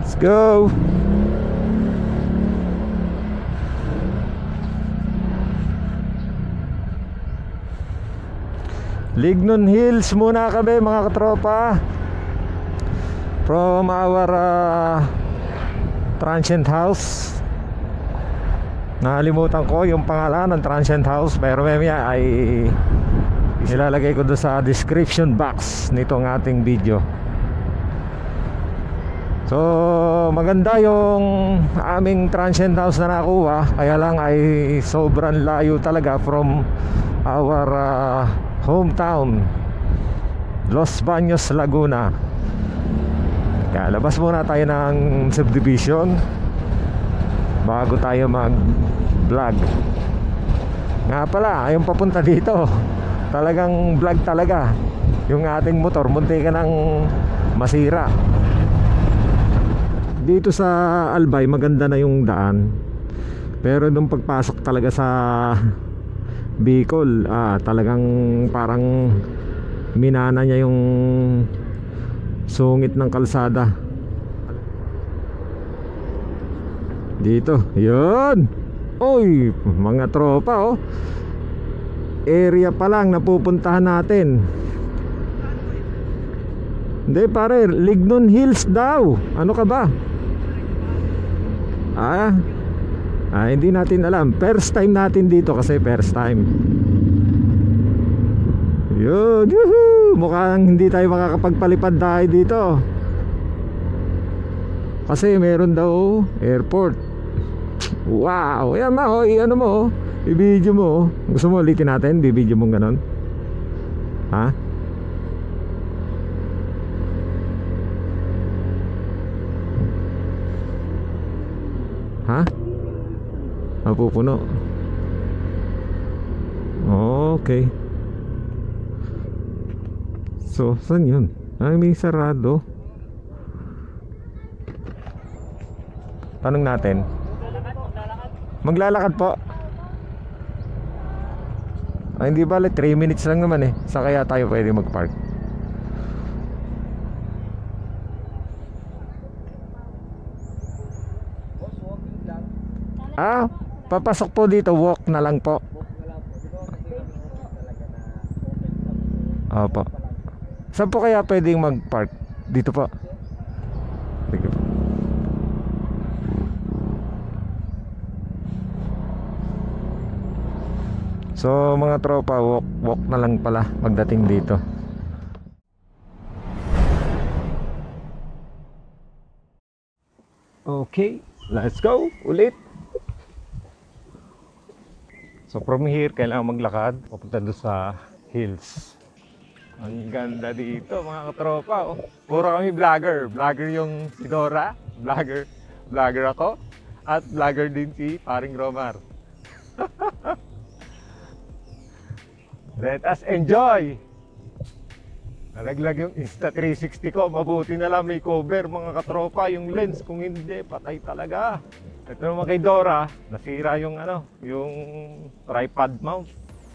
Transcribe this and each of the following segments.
Let's go. Lignon Hills muna kami mga katropa, from our transient house. Nakalimutan ko yung pangalan ng transient house, pero mamaya ay ilalagay ko doon sa description box nitong ating video. So maganda yung aming transient house na nakuha, kaya lang ay sobrang layo talaga from our hometown, Los Baños, Laguna. Kaya labas muna tayo ng subdivision bago tayo mag vlog. Nga pala, yung papunta dito talagang vlog talaga. Yung ating motor munti ka ng masira. Dito sa Albay maganda na yung daan, pero nung pagpasok talaga sa Bicol, talagang parang minana niya yung sungit ng kalsada. Dito, yun. Oy, mga tropa, oh. Area pa lang napupuntahan natin. Hindi pare, Lignon Hills daw. Ano ka ba? Hindi natin alam. First time natin dito kasi first time. Yun, yuhuu. Mukhang hindi tayo makakapagpalipad tayo dito kasi meron daw airport. Wow, yan ma, ano mo, i-video mo. Gusto mo ulitin natin, bibidyo mong ganon? Ha? Ha? Mapupuno. Okay. So, saan yun? Ay, may sarado. Tanong natin. Maglalakad po. Hindi bale, 3 minutes lang naman eh. Saan kaya tayo pwede mag-park? Papasok po dito, walk na lang po. Opo. Saan po kaya pwedeng mag-park? Dito po. Sige po. So mga tropa, walk na lang pala pagdating dito. Okay, let's go ulit. So from here, kailangan maglakad papunta doon sa hills. Ang ganda dito mga katropa, oh. Puro kami vlogger. Vlogger yung si Dora, vlogger ako, at vlogger din si Paring Romar. Let us enjoy. Nalaglag yung Insta360 ko. Mabuti na lang may cover mga katropa. Yung lens, kung hindi, patay talaga. Ito naman kay Dora, nasira yung yung tripod mount.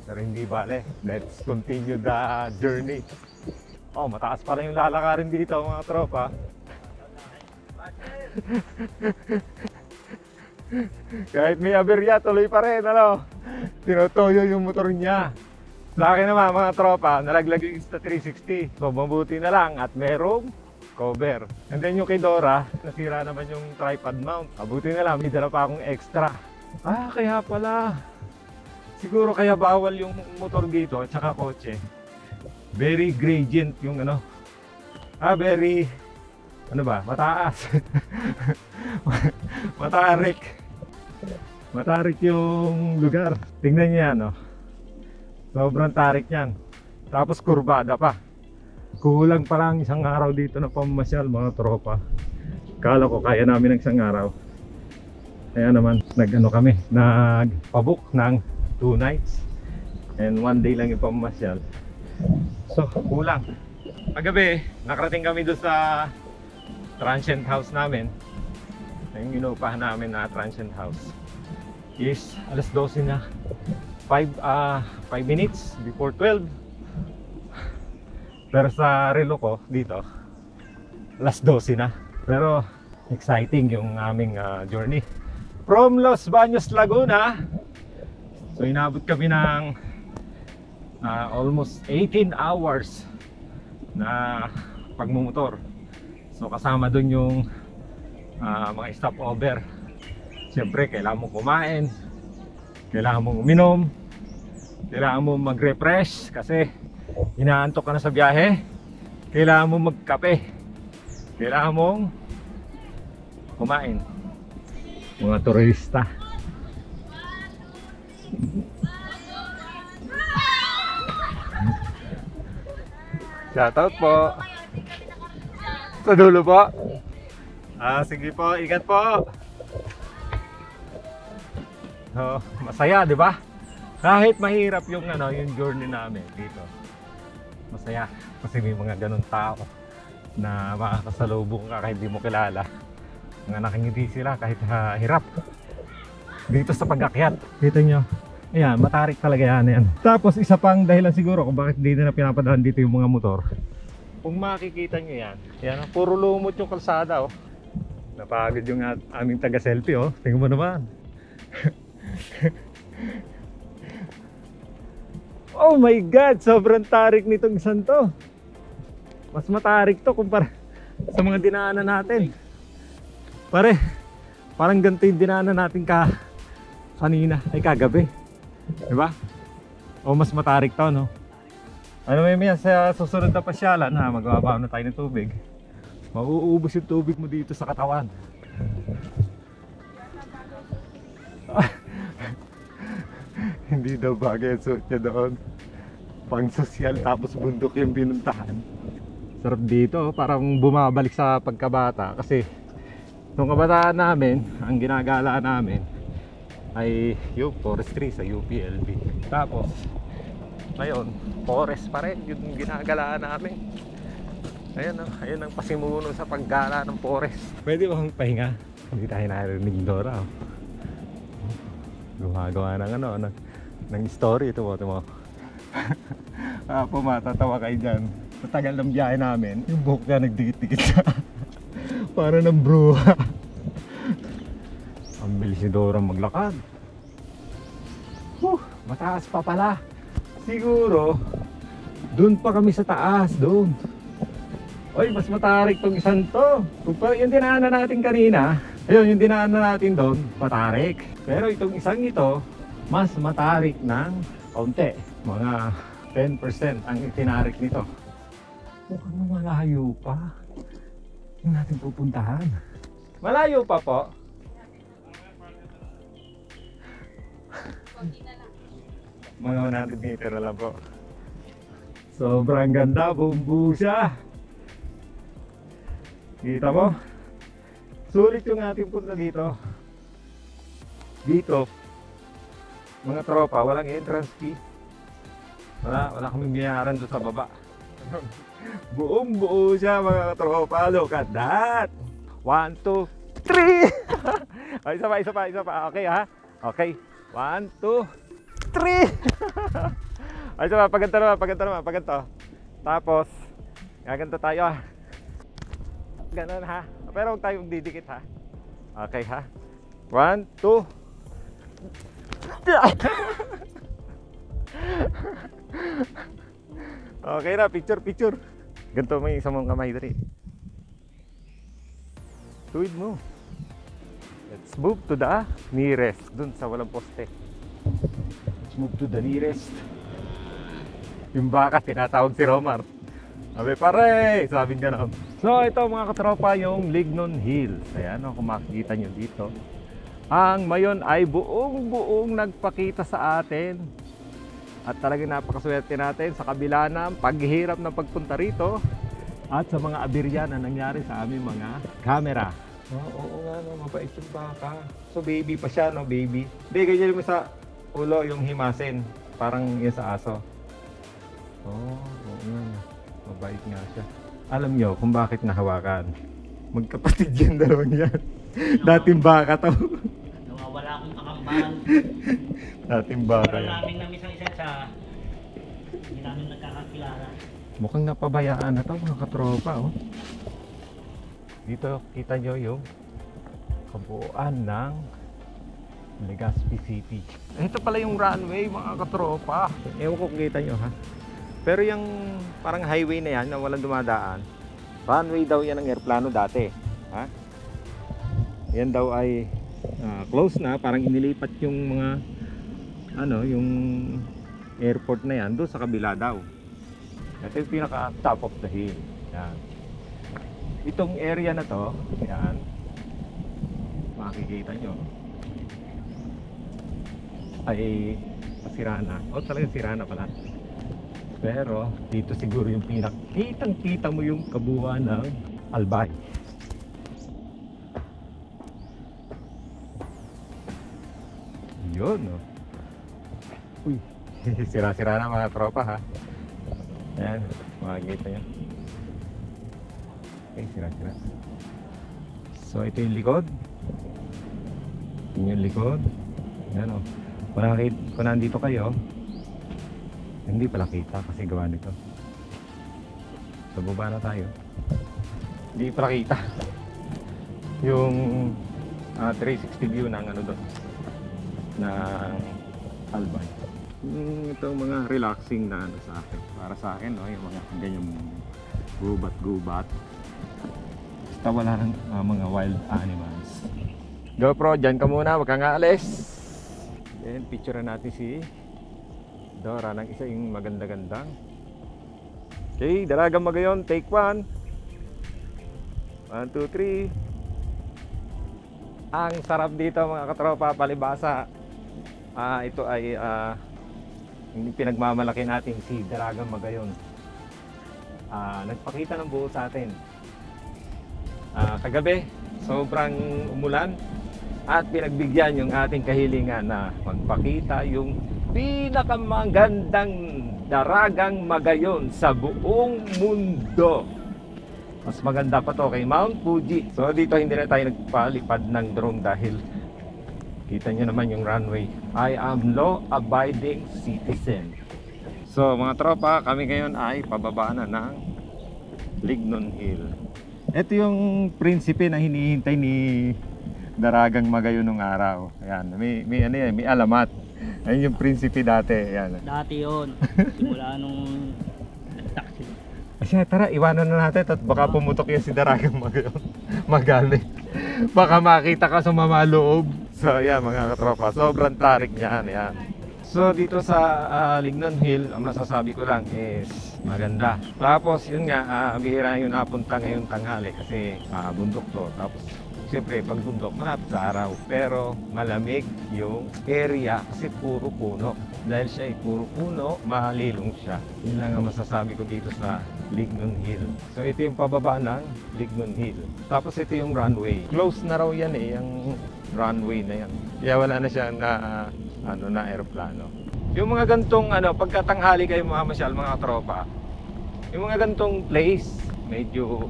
Pero hindi bale. Let's continue the journey. Oh, mataas pa rin yung lalakarin dito mga tropa. Kahit may aberya, tuloy pa rin, tinutuyo yung motor niya. Sa akin naman mga tropa, nalaglag yung Insta360. So mabuti na lang at merong cover. And then yung kay Dora, nasira naman yung tripod mount. Mabuti na lang, may dala pa akong extra. Kaya pala. Siguro kaya bawal yung motor dito at saka kotse. Very gradient yung very mataas. Matarik yung lugar. Tingnan niya sobrang tarik yan. Tapos kurbada pa. Kulang pa lang isang araw dito na pamamasyal mga tropa. Kala ko kaya namin ng isang araw. Kaya naman kami, nagpabook ng 2 nights and 1 day lang yung pamamasyal. So kulang. Paggabi, nakarating kami doon sa transient house namin. Yung inuupahan namin na transient house is alas 12 na. 5 minutes before 12. Pero sa relo ko dito alas 12 na. Pero exciting yung aming journey from Los Baños, Laguna. So inabot kami ng almost 18 hours na pagmumotor. So kasama dun yung mga stopover. Siyempre kailangan mo kumain, kailangan mong uminom, kailangan mo mag-refresh kasi inaantok ka na sa biyahe, kailangan mo magkape, kailangan mong kumain. Mga turista. Shoutout po sa dulo po. Sige po, ingat po. Masaya, di ba? Kahit mahirap yung yung journey namin dito. Masaya kasi may mga ganun tao na makakasalubong ka kahit di mo kilala. Mga nakangiti sila kahit hirap. Dito sa pag-akyat, kita nyo. Ayan, matarik talaga yan. Tapos isa pang dahilan siguro kung bakit dito na pinapadaan dito yung mga motor. Kung makikita nyo yan, puro lumot yung kalsada. Oh. Napagod yung aming taga-selfie. Oh. Tingnan mo naman. Oh my God! Sobrang tarik nitong isang to. Mas matarik to kumpara sa mga dinaanan natin. Parang ganito yung dinaanan natin kanina, ay kagabi. Diba? O mas matarik to, no? Ano may sa susunod na pasyalan, magbabaw na tayo ng tubig. Mauubos yung tubig mo dito sa katawan. Hindi daw bagay ang suot niya doon. Pang sosyal tapos bundok yung binuntahan. Sarap dito, parang bumabalik sa pagkabata. Kasi nung kabataan namin, ang ginagala namin ay yung forestry sa UPLB. Tapos ngayon, forest pa rin yung ginagalaan namin. Ayan ang pasimuno sa paggala ng forest. Pwede ba kang pahinga? Hindi tayo narinig Dora. Gumagawa ng story. Ito mo. Matatawa kayo dyan. Sa tagal ng biyahe namin, yung buhok niya nagdikit-dikit siya. Para ng bruha. Ang bilis ni Dora maglakad. Mataas pa pala. Siguro doon pa kami sa taas. Doon. Oy, mas matarik tong isang to. Yung dinaanan natin kanina, ayun, yung dinaanan natin doon, matarik. Pero itong isang ito, mas matarik ng kaunti. Mga 10% ang itinarik nito. Mukhang malayo pa yung natin pupuntahan. Malayo pa po. Mga 100 meter na lang po. Sobrang ganda, bumbu siya. Kita mo? Sulit yung ating punta dito. Dito, mga tropa, walang entrance fee. Wala kaming biyaran doon sa baba. Buong buo siya mga tropa. Look at that. 1, 2, 3. Isa pa. Okay ha? Okay. 1, 2, 3. Isa pa, paganto. Tapos, gaganto tayo ha. Ganon ha. Pero huwag tayong didikit ha. Okay ha. 1, 2. Okay na, picture. Ganito may isang mong kamay dali. Tuwid mo. Let's move to the nearest. Dun sa walang poste. Let's move to the nearest. Yung baka tinatawag si Romar. Sabi pare, sabi niya na. So ito mga katropa yung Lignon Hills. Ayan kung makikita nyo dito. Ang mayon ay buong nagpakita sa atin. At talagang napakaswerte natin sa kabila ng paghihirap ng pagpunta rito. At sa mga aberya na nangyari sa aming mga camera. Oo nga mabait yung baka. So baby pa siya baby. Hindi, ganyan mo sa ulo yung himasin. Parang yun sa aso. Oo nga. Mabait nga siya. Alam nyo kung bakit nahawakan. Magkapatid yung dalawang yan. Dating baka to. Nawawala akong kakambahan. Dating baka yan. Namin na isa sa hindi namin nagkakakilala. Mukhang napabayaan na to mga katropa. Dito kita nyo yung kabuuan ng Legazpi City. Ito pala yung runway mga katropa. Ewan ko kung kita nyo ha. Pero yung parang highway na yan na walang dumadaan, runway daw yan ng airplano dati. Ha? Yan daw ay close na, parang inilipat yung mga yung airport na yan doon sa kabila daw. Ito yung pinaka top of the hill. Yan. Itong area na to, yan, makikita nyo ay sira na. O talagang sira na pala. Pero dito siguro yung pinakitang-kita mo yung kabuuan ng Albay. Yun, no? Uy, sira-sira na mga tropa ha. Ayan, makikita nyo. Okay, sira-sira. So ito yung likod. Ito yung likod. Ayan, o. Kung nandito kayo, hindi pala kita kasi gawa nito. So baba na tayo. Hindi pala kita yung 360 view ng doon ng Albay. Ito mga relaxing na sa akin. Para sa akin, no, yung mga ganyang gubat-gubat. Basta wala ng mga wild animals. GoPro, dyan ka muna, wag kang aalis. Then picture natin si Dora ng isa yung maganda-gandang. Okay, Dalagang Magayon, take 1. 1, 2, 3. Ang sarap dito mga katropa, palibasa. Ito ay pinagmamalaki natin si Dalagang Magayon. Nagpakita ng buo sa atin. Kagabi, sobrang umulan at pinagbigyan yung ating kahilingan na magpakita yung pinakamagandang Dalagang Magayon sa buong mundo. Mas maganda pa to kay Mount Fuji. So dito hindi na tayo nagpalipad ng drone dahil kita nyo naman yung runway. I am law-abiding citizen. So mga tropa, kami ngayon ay pababa na ng Lignon Hill. Ito yung prinsipe na hinihintay ni Dalagang Magayon nung araw. Ayan, may alamat. Ayun yung prinsipe dati. Ayan. Dati yun. Simula nung nag-taxi. Kasi tara, iwanan na natin at baka pumutok yan si Dalagang Magayon. Magaling. Baka makita ka sa mamaloob. So ayan mga katropa, sobrang tarik niyan. Ayan. So dito sa Lignon Hill, ang masasabi ko lang is maganda. Tapos yun nga, bihira yun napunta ngayong tanghali kasi bundok to. Tapos siyempre pag bundok malapit sa araw, pero malamig yung area kasi puro puno. Dahil siya ay puro puno, malilong siya. Yun lang ang masasabi ko dito sa Lignon Hill. So ito yung pababa ng Lignon Hill. Tapos ito yung runway. Close na raw yan yung runway na yan. Kaya wala na siya na aeroplano. Yung mga gantong pagkatanghali kayo mamamasyal mga tropa, yung mga gantong place, medyo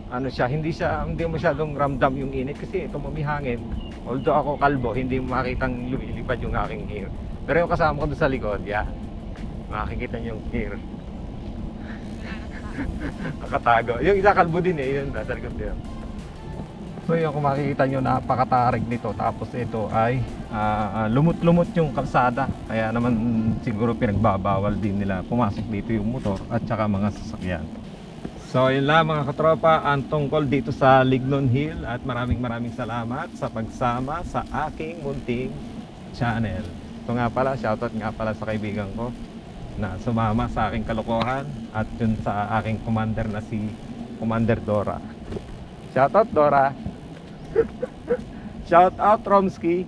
hindi masyadong ramdam yung init kasi ito mamihangin. Although ako kalbo, hindi mo makitang lumilipad yung aking hair. Pero yung kasama ko doon sa likod, makikita niyo yung hair. Nakatago. Yung isa kalbo din yun nasa likod din. So yung kung makikita nyo, napakatarig nito. Tapos ito ay lumot-lumot yung kalsada. Kaya naman siguro pinagbabawal din nila pumasok dito yung motor at saka mga sasakyan. So yun lang mga katropa ang tungkol dito sa Lignon Hill. At maraming salamat sa pagsama sa aking munting channel. Ito nga pala, shoutout nga pala sa kaibigan ko na sumama sa aking kalokohan. At yun sa aking commander na si Commander Dora. Shoutout Dora. Shout out Romsky.